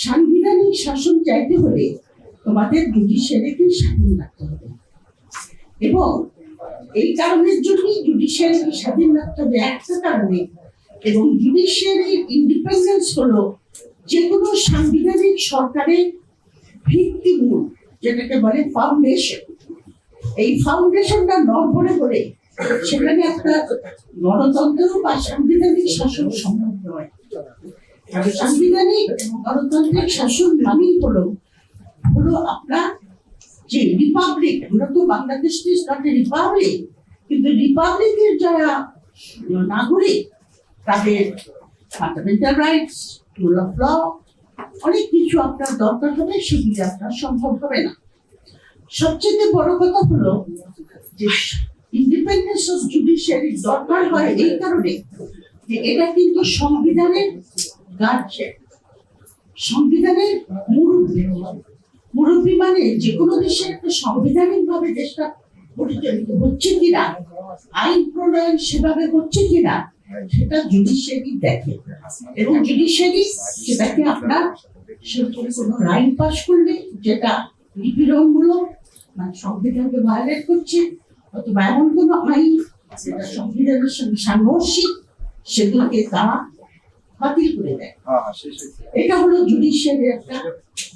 সাংবিধানিক শাসন চাইতে হলে তোমাদের জুডিশিয়ারিকে স্বাধীন রাখতে হবে, এবং এই কারণের জন্যই জুডিশিয়ারিকে স্বাধীন রাখতে হবে একটা কারণে। এবং জুডিশিয়ারির ইন্ডিপেন্ডেন্স হলো যে কোনো সাংবিধানিক সরকারের ভিত্তিমূল, যেটাকে বলে ফাউন্ডেশন। এই ফাউন্ডেশনটা নড়বড়ে হলে সেখানে একটা গণতন্ত্র বা সাংবিধানিক শাসন সম্ভব নয়। সাংবিধানিক গণতান্ত্রিক শাসন মানেই হলো আপনার যে রিপাবলিক। আমরা তো Bangladesh is not a republic, কিন্তু রিপাবলিকের যারা নাগরিক তাদের fundamental rights, rule of law, অনেক কিছু আপনার দরকার হবে, সেগুলি আপনার সম্ভব হবে না। সবচেয়ে বড় কথা হলো যে ইন্ডিপেন্ডেন্স অফ জুডিশিয়ারি দরকার হয় এই কারণে যে এটা কিন্তু সংবিধানের গার্জিয়ান, সংবিধানের মুরব্বী। মুরব্বী মানে যে কোনো দেশে একটা সাংবিধানিক ভাবে দেশটা পরিচালিত হচ্ছে কিনা, আইন প্রণয়ন সেভাবে হচ্ছে কিনা, সেটা জুডিশিয়ারি দেখে। এবং জুডিশিয়ারি সেটাকে আপনার কোনো আইন পাস করলে যেটা নিপীড়নমূলক, মানে সংবিধানকে ভায়োলেট করছে, অথবা এমন কোনো আইন যেটা সংবিধানের সঙ্গে সাংঘর্ষিক, সেগুলোকে তারা বাতিল করে দেয়। এটা হলো জুডিশিয়ারির একটা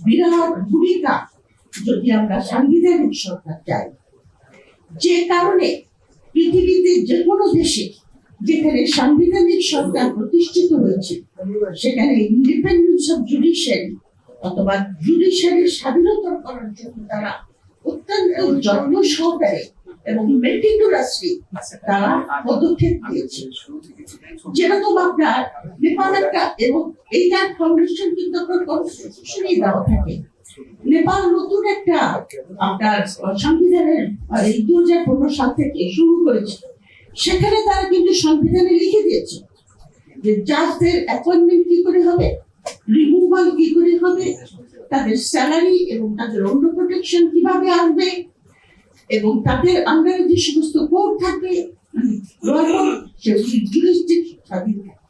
বিরাট ভূমিকা যদি আমরা সাংবিধানিক সরকার চাই। যে কারণে পৃথিবীতে যে কোনো দেশে যেখানে সাংবিধানিক সরকার প্রতিষ্ঠিত হয়েছে সেখানে ইন্ডিপেন্ডেন্স অফ জুডিশিয়ারি অথবা জুডিশিয়ারির স্বাধীনতা করার জন্য তারা অত্যন্ত যত্ন সহকারে এবং মেটিকুলাসলি তারা পদক্ষেপ নিয়েছে। যেরকম আপনার নেপাল একটা, এবং এইটা ফাউন্ডেশন কিন্তু আপনার কনস্টিটিউশনেই দেওয়া থাকে। নেপাল নতুন একটা আপনার সংবিধানের 2015 সাল থেকে শুরু করেছে। সেখানে তারা কিন্তু সংবিধানে লিখে দিয়েছে যে জাজদের অ্যাপয়েন্টমেন্ট কি করে হবে, রিমুভাল কি করে হবে, তাদের স্যালারি এবং তাদের অন্য প্রোটেকশন কিভাবে আসবে, এবং তাদের আন্ডারে যে সমস্ত কোর্ট থাকবে সেগুলি জুরিসডিকশন স্বাধীন থাকে।